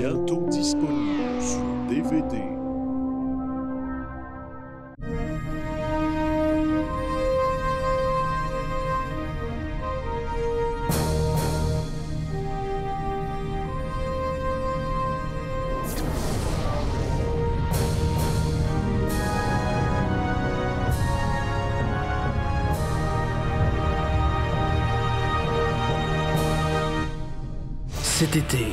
bientôt disponible sur DVD. Cet été,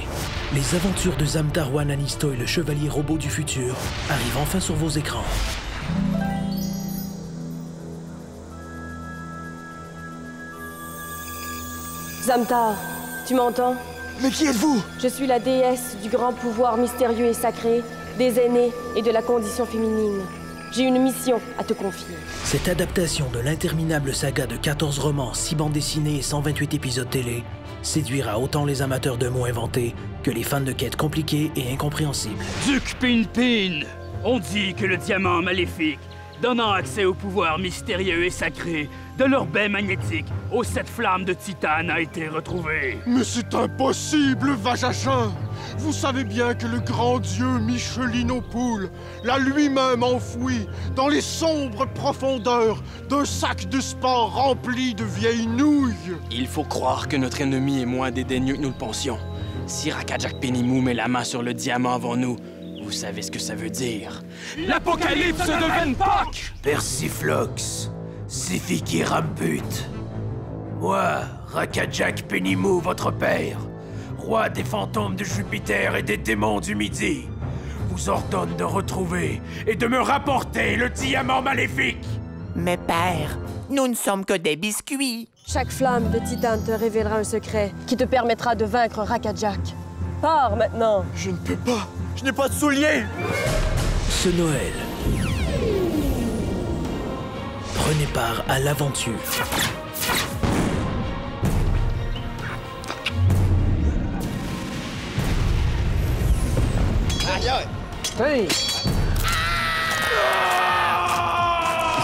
les aventures de Zamtarwan Anistoy, le chevalier robot du futur, arrivent enfin sur vos écrans. Zamtar, tu m'entends? Mais qui êtes-vous? Je suis la déesse du grand pouvoir mystérieux et sacré, des aînés et de la condition féminine. J'ai une mission à te confier. Cette adaptation de l'interminable saga de 14 romans, 6 bandes dessinées et 128 épisodes télé séduira autant les amateurs de mots inventés que les fans de quêtes compliquées et incompréhensibles. Duc Pinpin! On dit que le diamant maléfique, donnant accès au pouvoir mystérieux et sacré de l'orbet magnétique aux 7 flammes de titane, a été retrouvé. Mais c'est impossible, Vajachin! Vous savez bien que le grand dieu Michelinopoul l'a lui-même enfoui dans les sombres profondeurs d'un sac de sport rempli de vieilles nouilles. Il faut croire que notre ennemi est moins dédaigneux que nous le pensions. Si Rakajak Penimou met la main sur le diamant avant nous, vous savez ce que ça veut dire. L'apocalypse de Venpak! Persiflox, Sifiki Ramput. Moi, Rakajak Penimou, votre père, roi des fantômes de Jupiter et des démons du Midi, vous ordonne de retrouver et de me rapporter le diamant maléfique. Mais père, nous ne sommes que des biscuits. Chaque flamme de titane te révélera un secret qui te permettra de vaincre Rakajak. Pars maintenant! Je ne peux pas. Je n'ai pas de souliers. Ce Noël, prenez part à l'aventure. Hey!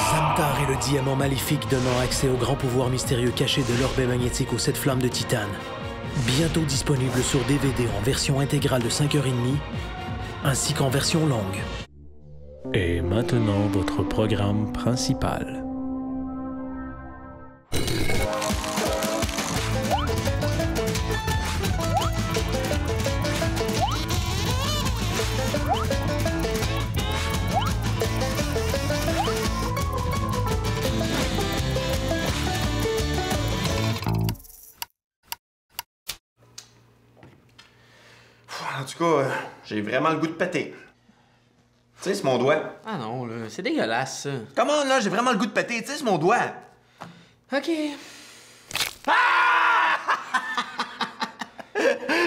Zamtar et le diamant maléfique donnant accès au grand pouvoir mystérieux caché de l'orbet magnétique aux 7 flammes de titane. Bientôt disponible sur DVD en version intégrale de 5h30, ainsi qu'en version longue. Et maintenant, votre programme principal. En tout cas, j'ai vraiment le goût de péter. Tu sais, c'est mon doigt. Ah non, là, c'est dégueulasse, ça. Comment, là, j'ai vraiment le goût de péter. Tu sais, c'est mon doigt. OK.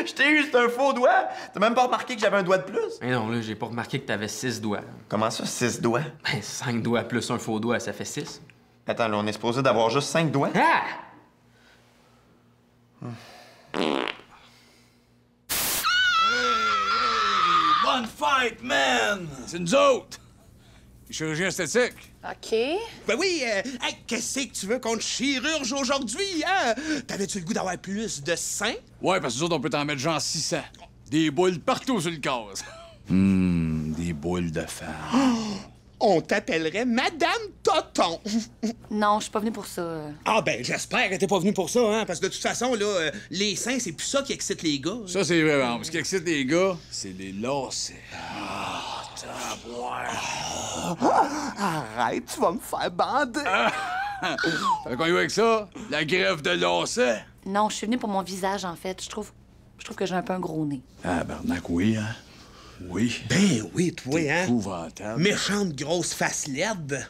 Je t'ai eu, c'est un faux doigt. T'as même pas remarqué que j'avais un doigt de plus? Mais non, là, j'ai pas remarqué que t'avais 6 doigts. Comment ça, 6 doigts? Ben, 5 doigts plus un faux doigt, ça fait 6. Attends, là, on est supposé d'avoir juste 5 doigts? Ah! Bonne fête, man! C'est nous autres! Les chirurgiens esthétiques. OK. Ben oui, hey, qu'est-ce que tu veux qu'on te chirurge aujourd'hui, hein? T'avais-tu le goût d'avoir plus de seins? Ouais, parce que nous autres, on peut t'en mettre genre 600. Des boules partout sur le corps. Des boules de femme. On t'appellerait Madame Toton. Non, je suis pas venue pour ça. Ah ben, j'espère que t'es pas venu pour ça, hein? Parce que de toute façon, là, les seins, c'est plus ça qui excite les gars. Ça, c'est vrai, ce qui excite les gars, c'est les lacets. Arrête, tu vas me faire bander. Fait qu'on y va avec ça? La greffe de lacets? Non, je suis venue pour mon visage, en fait. Je trouve que j'ai un peu un gros nez. Ah, barnac, oui, hein? Oui. Ben oui, toi, hein? Épouvantable. Méchante grosse face laide.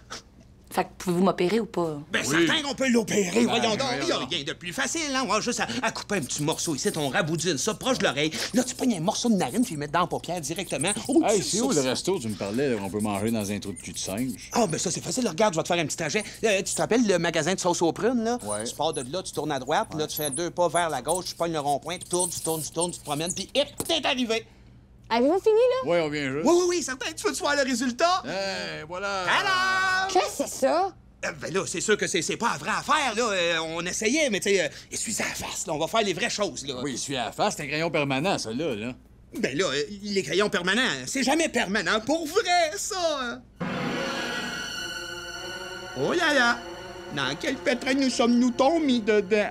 Fait que pouvez-vous m'opérer ou pas? Ben Oui. certain qu'on peut l'opérer, voyons donc. voyons Il y a donc. rien de plus facile, hein? On va juste à couper un petit morceau ici, on raboudine ça proche de l'oreille. Là, tu pognes un morceau de narine, tu le mets dans la paupière directement. Hey, c'est où le resto? Tu me parlais, là, on peut manger dans un trou de cul de singe. Ah, ben ça, c'est facile. Regarde, je vais te faire un petit trajet. Tu te rappelles le magasin de sauce aux prunes, là? Ouais. Tu pars de là, tu tournes à droite, puis là, tu fais 2 pas vers la gauche, tu pognes le rond-point, tu tournes, tu te promènes, puis hip, t'es arrivé. Avez-vous fini, là? Ouais, on vient juste. Oui, certain. Tu veux-tu voir le résultat? Hey, voilà. Alors! Qu'est-ce que c'est ça? Ben là, c'est sûr que c'est pas la vraie affaire, là. On essayait, mais tu sais, essuie-ça à la face, là. On va faire les vraies choses, là. Oui, je suis à la face, c'est un crayon permanent, ça, là. Ben là, les crayons permanents, c'est jamais permanent. Pour vrai, ça! Hein? Oh là là! Dans quel pétrin nous sommes-nous tombés dedans?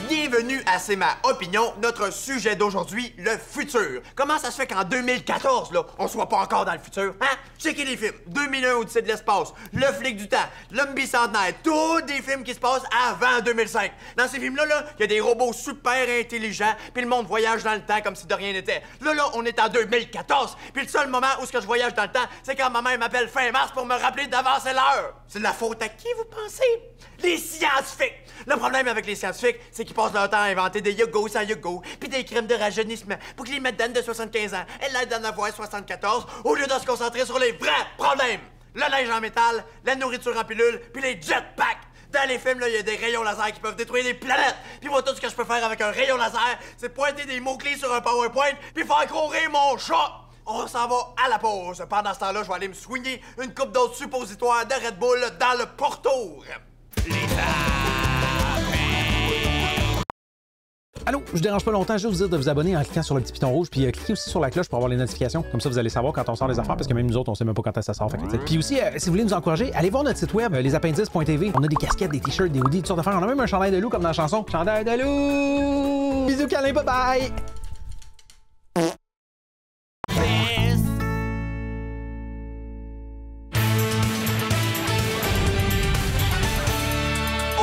Bienvenue à C'est ma opinion, notre sujet d'aujourd'hui, le futur. Comment ça se fait qu'en 2014, là, on soit pas encore dans le futur, hein? Checkez les films. 2001, Odyssée de l'espace, Le flic du temps, L'homme bicentenaire, tous des films qui se passent avant 2005. Dans ces films-là, il y a des robots super intelligents, puis le monde voyage dans le temps comme si de rien n'était. Là, on est en 2014, puis le seul moment où je voyage dans le temps, c'est quand ma mère m'appelle fin mars pour me rappeler d'avancer l'heure. C'est de la faute à qui, vous pensez? Les scientifiques! Le problème avec les scientifiques, c'est qu'ils passent leur temps à inventer des yogos sans yogo, puis des crèmes de rajeunissement pour que les madames de 75 ans aient l'air d'en avoir 74 au lieu de se concentrer sur les vrais problèmes. Le linge en métal, la nourriture en pilule, puis les jetpacks. Dans les films, il y a des rayons laser qui peuvent détruire des planètes. Puis moi, tout ce que je peux faire avec un rayon laser, c'est pointer des mots-clés sur un PowerPoint puis faire courir mon chat. On s'en va à la pause. Pendant ce temps-là, je vais aller me soigner une coupe d'autres suppositoires de Red Bull dans le pourtour. Allô, je vous dérange pas longtemps, je vais vous dire de vous abonner en cliquant sur le petit piton rouge, puis cliquez aussi sur la cloche pour avoir les notifications. Comme ça, vous allez savoir quand on sort des affaires, parce que même nous autres, on sait même pas quand ça sort. Puis aussi, si vous voulez nous encourager, allez voir notre site web, lesappendices.tv. On a des casquettes, des t-shirts, des hoodies, toutes sortes d'affaires. On a même un chandail de loup comme dans la chanson. Chandail de loup! Bisous, câlin, bye bye!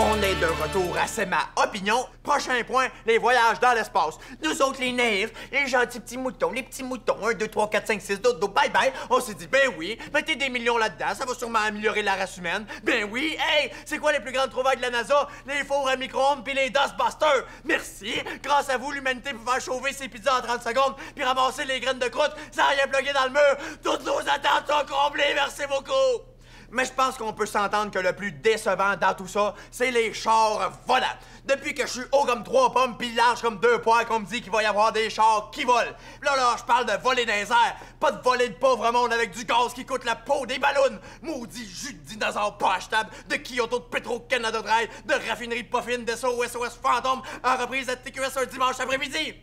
On est de retour à C'est ma opinion. Prochain point, les voyages dans l'espace. Nous autres, les naïfs, les gentils petits moutons, les petits moutons, 1, 2, 3, 4, 5, 6, dodo, bye bye. On s'est dit, ben oui, mettez des millions là-dedans, ça va sûrement améliorer la race humaine. Ben oui, hey, c'est quoi les plus grandes trouvailles de la NASA? Les fours à micro-ondes pis les Dustbusters. Merci. Grâce à vous, l'humanité peut faire chauffer ses pizzas en 30 secondes puis ramasser les graines de croûte sans rien plugger dans le mur. Toutes nos attentes sont comblées, merci beaucoup. Mais je pense qu'on peut s'entendre que le plus décevant dans tout ça, c'est les chars volants. Depuis que je suis haut comme 3 pommes pis large comme 2 poires qu'on me dit qu'il va y avoir des chars qui volent. Là, je parle de voler dans les airs, pas de voler de pauvre monde avec du gaz qui coûte la peau des ballons. Maudit jus de dinosaure pas achetable, de Kyoto, de Petro-Canada Dry, de raffinerie pas fine, de SOS Fantôme en reprise à TQS un dimanche après-midi.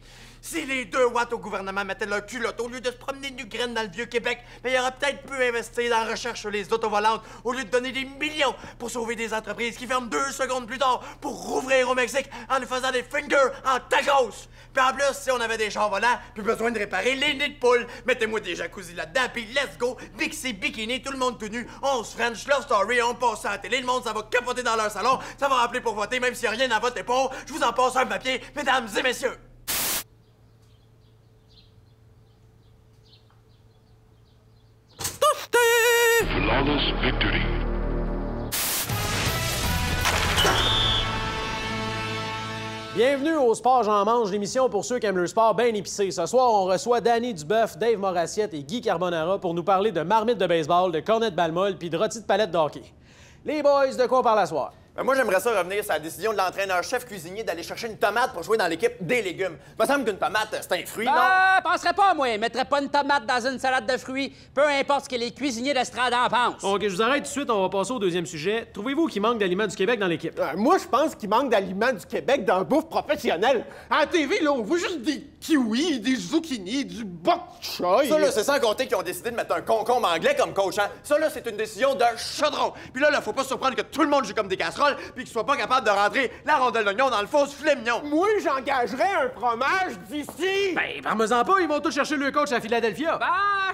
Si les 2 watts au gouvernement mettaient leur culotte au lieu de se promener nu graine dans le Vieux-Québec, mais il aurait peut-être pu investir dans la recherche sur les autovolantes au lieu de donner des millions pour sauver des entreprises qui ferment 2 secondes plus tard pour rouvrir au Mexique en nous faisant des fingers en tacos. Puis en plus, si on avait des chars volants, plus besoin de réparer les nids de poules, mettez-moi des jacuzzi là-dedans, puis let's go, Bixi, bikini, tout le monde tout nu, on se French, Love Story, on passe à la télé, le monde ça va capoter dans leur salon, ça va rappeler pour voter, même s'il n'y a rien à voter pour, je vous en passe un papier, mesdames et messieurs. Flawless victory. Bienvenue au Sport J'en mange, l'émission pour ceux qui aiment le sport bien épicé. Ce soir, on reçoit Danny Duboeuf, Dave Morassiette et Guy Carbonara pour nous parler de marmite de baseball, de cornet de balle molle puis de rôti de palette de hockey. Les boys, de quoi on parle à soir? Moi, j'aimerais ça revenir sur la décision de l'entraîneur-chef cuisinier d'aller chercher une tomate pour jouer dans l'équipe des légumes. Il me semble qu'une tomate, c'est un fruit, non? Penserais pas, moi. Mettrais pas une tomate dans une salade de fruits, peu importe ce que les cuisiniers d'estrade en pensent. OK, je vous arrête tout de suite, on va passer au deuxième sujet. Trouvez-vous qu'il manque d'aliments du Québec dans l'équipe? Moi, je pense qu'il manque d'aliments du Québec dans la bouffe professionnelle. À la TV, là, on voit juste des kiwis, des zucchini, du bok choy. Ça, là, c'est sans compter qu'ils ont décidé de mettre un concombre anglais comme coach, hein? Ça, là, c'est une décision de chaudron. Puis là, faut pas se surprendre que tout le monde joue comme des casseroles puis qu'ils soient pas capable de rentrer la rondelle d'oignon dans le faux filet mignon. Moi, j'engagerais un fromage d'ici. Ben, parmesan pas, ils vont tous chercher le coach à Philadelphia.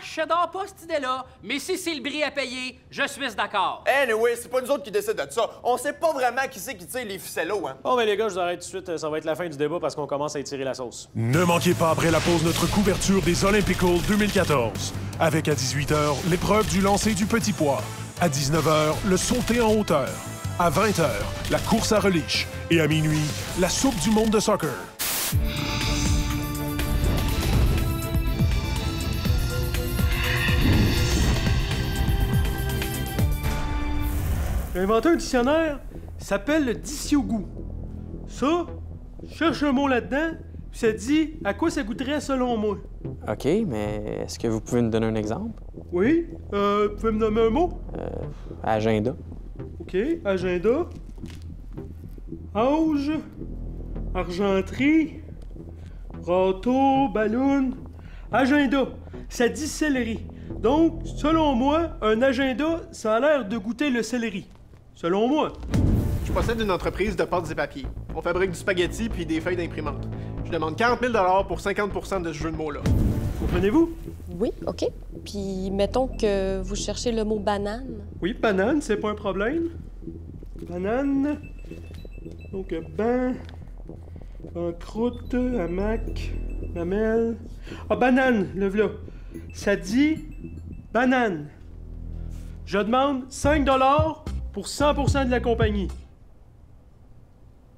Je n'adore pas cette idée-là, mais si c'est le bris à payer, je suis d'accord. Anyway, c'est pas nous autres qui décident de ça. On sait pas vraiment qui c'est qui tire les ficellos, hein. Bon, ben les gars, je vous arrête tout de suite. Ça va être la fin du débat parce qu'on commence à étirer la sauce. Ne manquez pas après la pause notre couverture des Olympicals 2014. Avec à 18h, l'épreuve du lancer du petit pois. À 19h, le sauter en hauteur. À 20h, la course à reliche. Et à minuit, la soupe du monde de soccer. J'ai inventé un dictionnaire, ça s'appelle le diciogoût. Ça, cherche un mot là-dedans, puis ça dit à quoi ça goûterait selon moi. OK, mais est-ce que vous pouvez nous donner un exemple? Oui, vous pouvez me nommer un mot? Agenda. OK, agenda. Âge. Argenterie. Râteau, ballon. Agenda. Ça dit céleri. Donc, selon moi, un agenda, ça a l'air de goûter le céleri. Selon moi. Je possède une entreprise de pâtes et papiers. On fabrique du spaghetti puis des feuilles d'imprimante. Je demande 40 000 $ pour 50% de ce jeu de mots-là. Comprenez-vous? Oui, OK. Puis, mettons que vous cherchez le mot banane. Oui, banane, c'est pas un problème. Banane. Donc, croûte, hamac, mamelle. Ah, banane, le v'là. Ça dit banane. Je demande 5 $ pour 100% de la compagnie.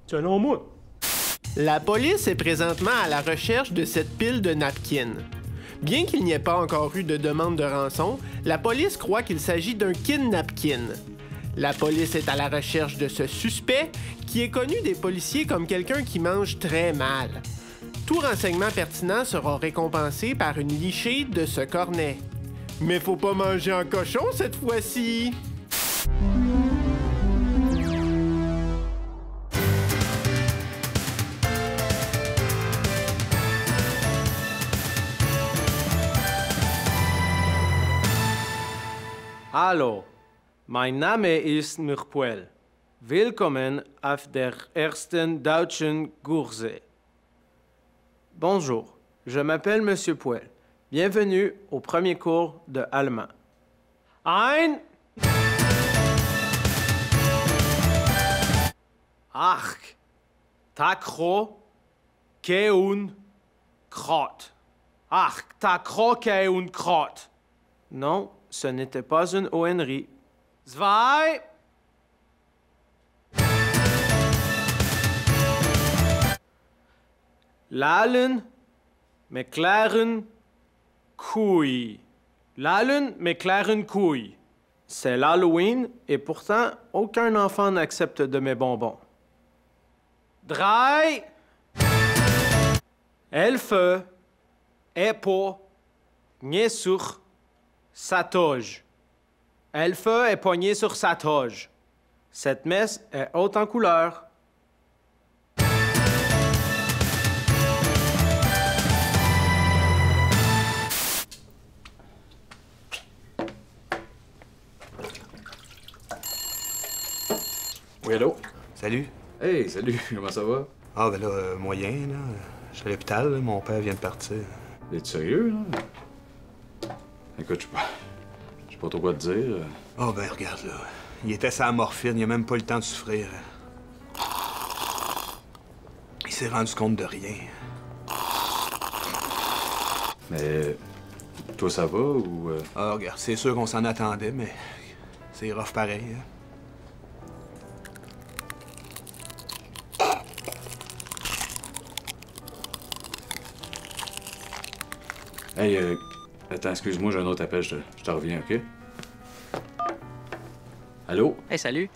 Selon moi. La police est présentement à la recherche de cette pile de napkins. Bien qu'il n'y ait pas encore eu de demande de rançon, la police croit qu'il s'agit d'un kidnapkin. La police est à la recherche de ce suspect qui est connu des policiers comme quelqu'un qui mange très mal. Tout renseignement pertinent sera récompensé par une lichée de ce cornet. Mais faut pas manger en cochon cette fois-ci! Hallo, mein Name ist Mirpuel. Willkommen auf der ersten deutschen Kurse. Bonjour, je m'appelle Monsieur Puel. Bienvenue au premier cours de allemand. Ein... Ach, takro, keun, krot. Ach, takro, keun, krot. Non, ce n'était pas une ONRI. Zwei... Lallen, McLaren, Couille. Lallen, McLaren, Couille. C'est l'Halloween et pourtant, aucun enfant n'accepte de mes bonbons. Drei... Elfe, Epo, Niesur, Satoge. Elfe est poignée sur Satoge. Cette messe est haute en couleur. Oui, allô? Salut. Hey, salut, comment ça va? Ah, ben là, moyen, là. Je suis à l'hôpital, là. Mon père vient de partir. Es-tu sérieux, là? Écoute, je sais pas trop quoi te dire. Ah, ben regarde, là. Il était sans morphine, il a même pas eu le temps de souffrir. Il s'est rendu compte de rien. Mais toi, ça va ou... Ah, regarde, c'est sûr qu'on s'en attendait, mais c'est rough pareil, hein. Hey, attends, excuse-moi, j'ai un autre appel, je te reviens, OK? Allô? Hey, salut.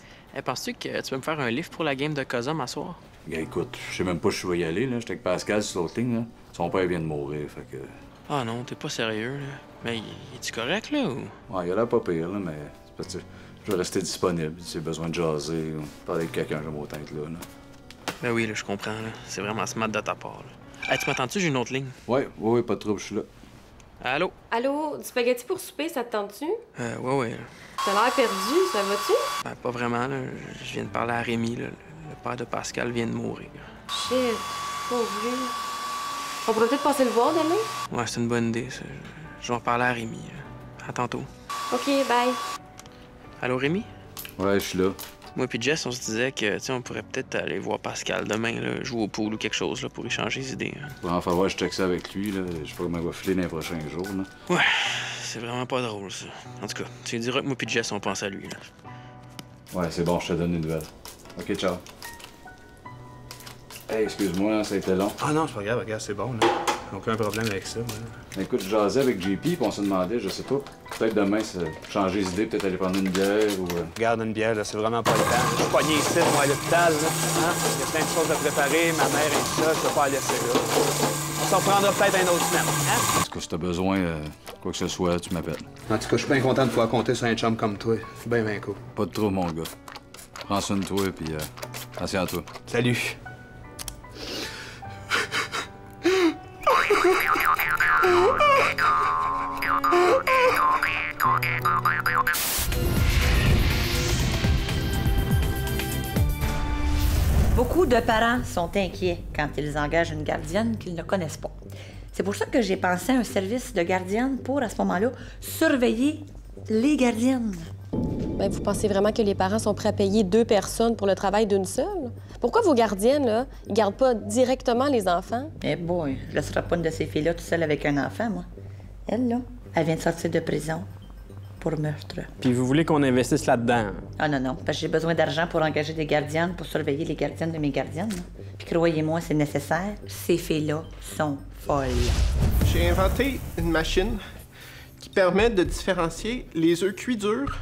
Penses-tu que tu peux me faire un livre pour la game de Cosum à soir? Gars, écoute, je sais même pas si je vais y aller, là. J'étais avec Pascal sur l'autre ligne, là. Son père vient de mourir, fait que... Ah non, t'es pas sérieux, là. Mais es-tu correct, là, ou...? Ouais, il a l'air pas pire, là, mais... c'est parce que je vais rester disponible. Si j'ai besoin de jaser ou parler avec quelqu'un, j'aime autant être là, là. Ben oui, là, je comprends, là. C'est vraiment smart de ta part, là. Hey, tu m'entends-tu? J'ai une autre ligne. Ouais, pas de trouble, je suis là. Allô? Allô, du spaghetti pour souper, ça te tente-tu? Ouais. T'as l'air perdu, ça va-tu? Ben, pas vraiment, là. Je viens de parler à Rémi, là. Le père de Pascal vient de mourir. Shit, pauvre lui. On pourrait peut-être passer le voir demain? Ouais, c'est une bonne idée, ça. Je vais en parler à Rémi. À tantôt. OK, bye. Allô, Rémi? Ouais, je suis là. Moi puis Jess, on se disait que, tu sais, on pourrait peut-être aller voir Pascal demain, là, jouer au pool ou quelque chose, là, pour échanger les idées. Bon, enfin, ouais, je texte avec lui, là. Je sais pas comment il va filer dans les prochains jours, là. Ouais, c'est vraiment pas drôle, ça. En tout cas, tu lui diras que moi puis Jess, on pense à lui, là. Ouais, c'est bon, je te donne une nouvelle. OK, ciao. Hey, excuse-moi, ça a été long. Ah non, c'est pas grave, regarde, c'est bon, là. Aucun problème avec ça, moi. Écoute, je jasais avec JP, puis on se demandait, je sais pas, peut-être demain, changer les idées, peut-être aller prendre une bière ou... Regarde, une bière, là, c'est vraiment pas le temps. Je suis pogné ici, moi, à l'hôpital, là. Hein? Il y a plein de choses à préparer, ma mère et tout ça, je peux pas la laisser là. se reprendra peut-être une autre semaine. Hein? En tout cas, si t'as besoin, quoi que ce soit, tu m'appelles. En tout cas, je suis bien content de pouvoir compter sur un chum comme toi. Ben cool. Pas de trop, mon gars. Prends soin de toi, puis attention à toi. Salut. Beaucoup de parents sont inquiets quand ils engagent une gardienne qu'ils ne connaissent pas. C'est pour ça que j'ai pensé à un service de gardienne pour, à ce moment-là, surveiller les gardiennes. Ben, vous pensez vraiment que les parents sont prêts à payer 2 personnes pour le travail d'une seule? Pourquoi vos gardiennes, là, ils gardent pas directement les enfants? Eh boy, je laisserai pas une de ces filles-là toute seule avec un enfant, moi. Elle, là, elle vient de sortir de prison pour meurtre. Puis vous voulez qu'on investisse là-dedans? Ah non, parce que j'ai besoin d'argent pour engager des gardiennes, pour surveiller les gardiennes de mes gardiennes. Là. Puis croyez-moi, c'est nécessaire. Ces filles-là sont folles. J'ai inventé une machine qui permet de différencier les œufs cuits durs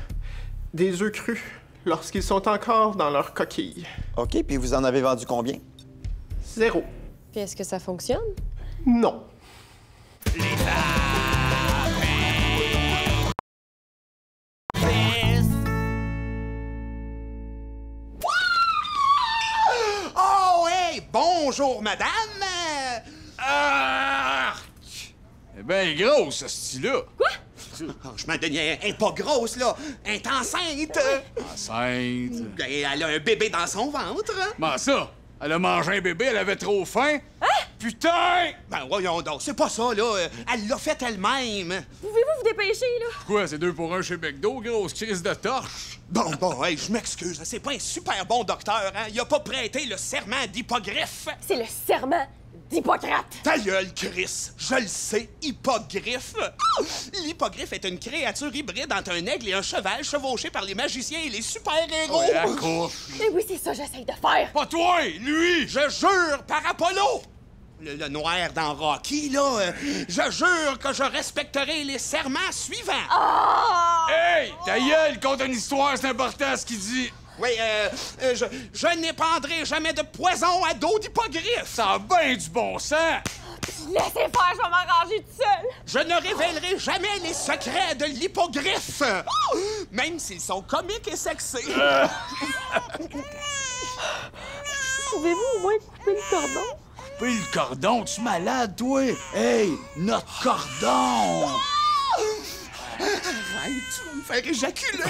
des œufs crus lorsqu'ils sont encore dans leur coquille. OK, puis vous en avez vendu combien? 0. Puis est-ce que ça fonctionne? Non. Oh, hey! Bonjour, madame! Eh bien, grosse, ce style-là. Quoi? Je m'en donnais, elle est pas grosse, là. Elle est enceinte. Enceinte. Elle a un bébé dans son ventre. Comment ça? Elle a mangé un bébé, elle avait trop faim? Hein? Putain! Ben voyons donc, c'est pas ça, là. Elle l'a fait elle-même. Pouvez-vous vous dépêcher, là? Quoi, c'est 2 pour 1 chez McDo, grosse crise de torche? Bon, hey, je m'excuse, c'est pas un super bon docteur, hein? Il a pas prêté le serment d'Hippogriffe. C'est le serment d'Hippocrate. Ta gueule, Chris! Je le sais, Hippogriffe! L'Hippogriffe est une créature hybride entre un aigle et un cheval chevauché par les magiciens et les super-héros! Ouais, la couche. Mais oui, c'est ça que j'essaye de faire! Pas toi, lui! Je jure par Apollo! Le noir dans Rocky, là, je jure que je respecterai les serments suivants! Oh! Hey! Ta gueule, conte une histoire, c'est important ce qu'il dit! Oui, je n'épandrai jamais de poison à dos d'hippogriffe! Ça a bien du bon sens! Laissez faire, je vais m'arranger tout seul! Je ne révélerai jamais les secrets de l'hippogriffe! Même s'ils sont comiques et sexy! Pouvez-vous au moins couper le cordon? Couper le cordon? Tu es malade, toi? Hey! Notre cordon! Arrête, tu vas me faire éjaculer!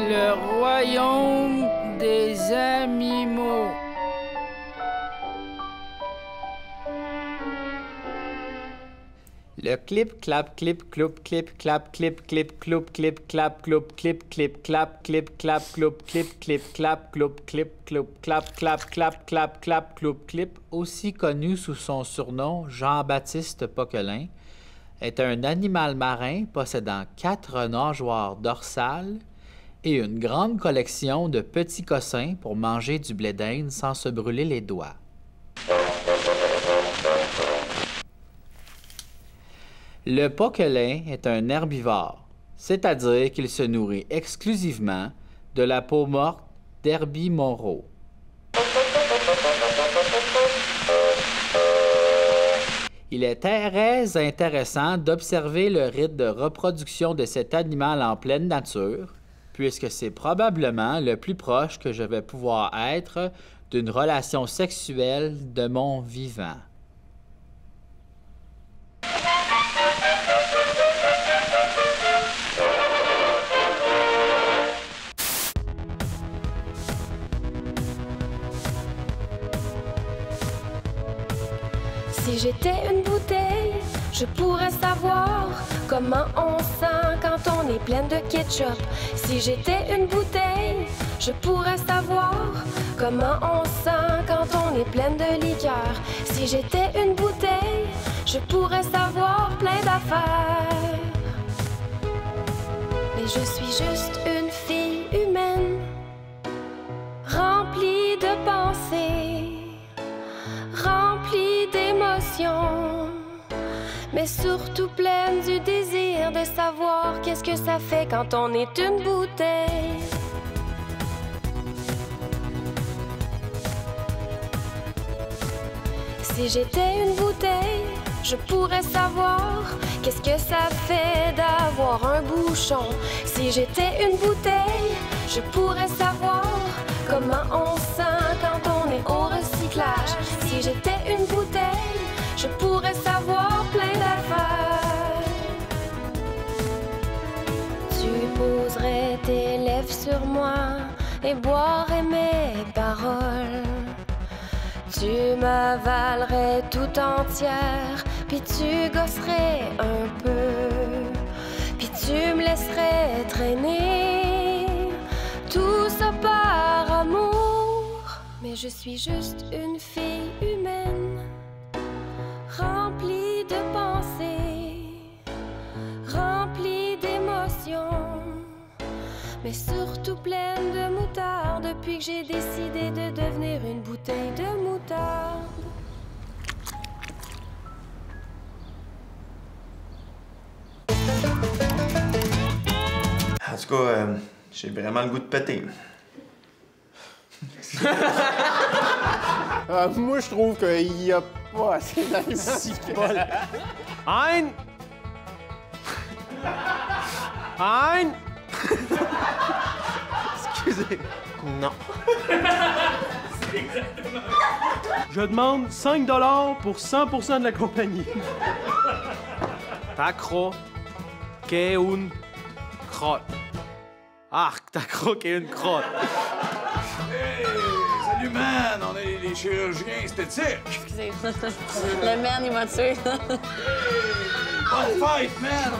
Le royaume des animaux. Le clip, clap, clip, cloup, clip, clap, clip, clip, cloup, clip, clap, cloup, clip, clip, clap, clip, clap, cloup, clip, clip, clap, cloup, clip, cloup, clap, clap, clap, clap, clap, cloup, clip, aussi connu sous son surnom Jean-Baptiste Poquelin, est un animal marin possédant 4 nageoires dorsales et une grande collection de petits cossins pour manger du blé d'Inde sans se brûler les doigts. Le poquelin est un herbivore, c'est-à-dire qu'il se nourrit exclusivement de la peau morte d'herbimoreaux. Il est très intéressant d'observer le rythme de reproduction de cet animal en pleine nature, puisque c'est probablement le plus proche que je vais pouvoir être d'une relation sexuelle de mon vivant. Si j'étais une bouteille, je pourrais savoir comment on sent quand on est pleine de ketchup. Si j'étais une bouteille, je pourrais savoir comment on sent quand on est pleine de liqueur. Si j'étais une bouteille, je pourrais savoir plein d'affaires. Mais je suis juste une fille humaine, remplie de pensées, remplie d'émotions, mais surtout pleine du désir de savoir qu'est-ce que ça fait quand on est une bouteille. Si j'étais une bouteille, je pourrais savoir qu'est-ce que ça fait d'avoir un bouchon. Si j'étais une bouteille, je pourrais savoir comment on sent quand on est au recyclage. Si j'étais une bouteille, je pourrais savoir plein d'affaires. Tu poserais tes lèvres sur moi et boirais mes paroles. Tu m'avalerais tout entière, puis tu gosserais un peu, puis tu me laisserais traîner. Tout ça par amour, mais je suis juste une fille humaine, remplie de pensées, remplie d'émotions, mais surtout pleine de moutarde depuis que j'ai décidé de devenir une bouteille de moutarde. En tout cas, j'ai vraiment le goût de péter. Moi, je trouve qu'il y a pas assez d'animaux. Hein? Hein? Excusez. Non. Je demande 5 $ pour 100% de la compagnie. T'as croqué une crotte. Ah, t'as croqué une crotte. Hey, salut, man! On est les chirurgiens esthétiques. Excusez. Le man, il m'a tué. Bonne fête, man!